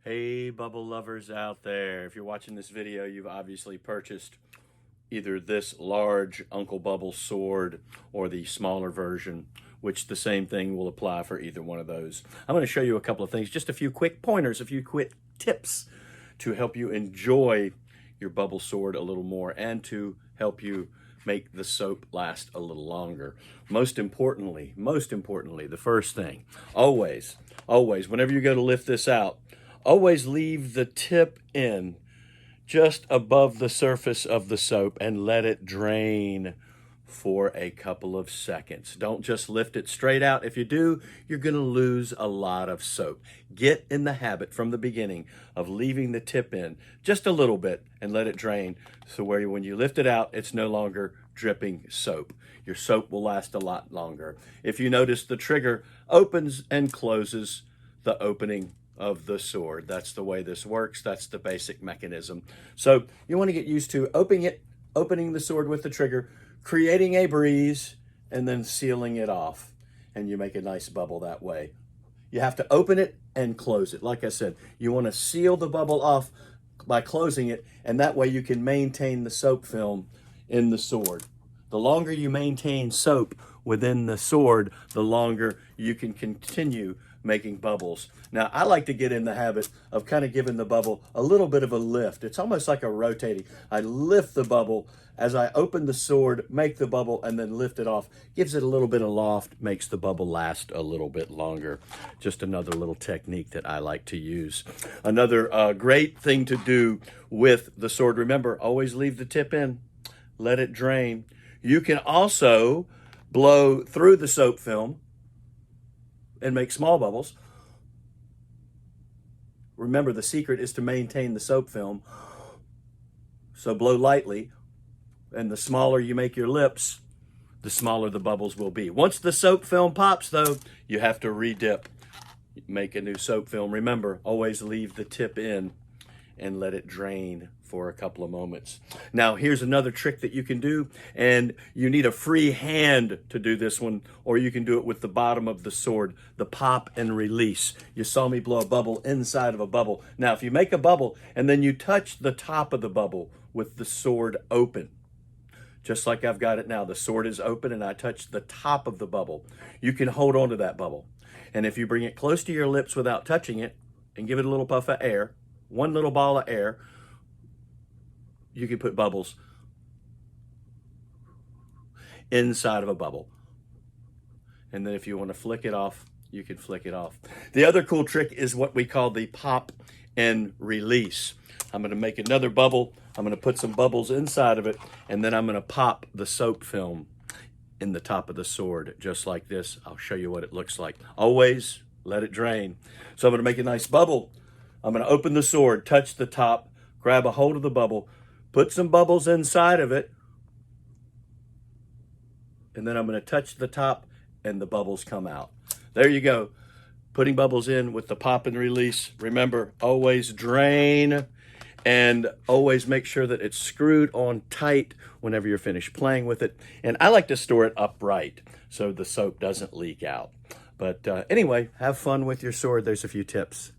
Hey, bubble lovers out there. If you're watching this video, you've obviously purchased either this large Uncle Bubble sword or the smaller version, which the same thing will apply for either one of those. I'm going to show you a couple of things, just a few quick pointers, a few quick tips to help you enjoy your bubble sword a little more and to help you make the soap last a little longer. Most importantly, the first thing, always, whenever you go to lift this out, always leave the tip in just above the surface of the soap and let it drain for a couple of seconds. Don't just lift it straight out. If you do, you're going to lose a lot of soap. Get in the habit from the beginning of leaving the tip in just a little bit and let it drain, so where when you lift it out, it's no longer dripping soap. Your soap will last a lot longer. If you notice, the trigger opens and closes the opening of the sword. That's the way this works. That's the basic mechanism. So you want to get used to opening the sword with the trigger, creating a breeze, and then sealing it off. And you make a nice bubble that way. You have to open it and close it. Like I said, you want to seal the bubble off by closing it, and that way you can maintain the soap film in the sword. The longer you maintain soap within the sword, the longer you can continue making bubbles. Now, I like to get in the habit of kind of giving the bubble a little bit of a lift. It's almost like a rotating. I lift the bubble as I open the sword, make the bubble, and then lift it off. Gives it a little bit of loft, makes the bubble last a little bit longer. Just another little technique that I like to use. Another great thing to do with the sword, remember, always leave the tip in, let it drain. You can also blow through the soap film and make small bubbles. Remember, the secret is to maintain the soap film. So blow lightly, and the smaller you make your lips, the smaller the bubbles will be. Once the soap film pops, though, you have to re-dip. Make a new soap film. Remember, always leave the tip in and let it drain for a couple of moments. Now, here's another trick that you can do, and you need a free hand to do this one, or you can do it with the bottom of the sword, the pop and release. You saw me blow a bubble inside of a bubble. Now, if you make a bubble and then you touch the top of the bubble with the sword open, just like I've got it now, the sword is open and I touch the top of the bubble, you can hold on to that bubble. And if you bring it close to your lips without touching it and give it a little puff of air, one little ball of air, you can put bubbles inside of a bubble. And then if you want to flick it off, you can flick it off. The other cool trick is what we call the pop and release. I'm going to make another bubble. I'm going to put some bubbles inside of it, and then I'm going to pop the soap film in the top of the sword, just like this. I'll show you what it looks like. Always let it drain. So I'm going to make a nice bubble. I'm going to open the sword, touch the top, grab a hold of the bubble, put some bubbles inside of it, and then I'm going to touch the top and the bubbles come out. There you go. Putting bubbles in with the pop and release. Remember, always drain and always make sure that it's screwed on tight whenever you're finished playing with it. And I like to store it upright so the soap doesn't leak out. But anyway, have fun with your sword. There's a few tips.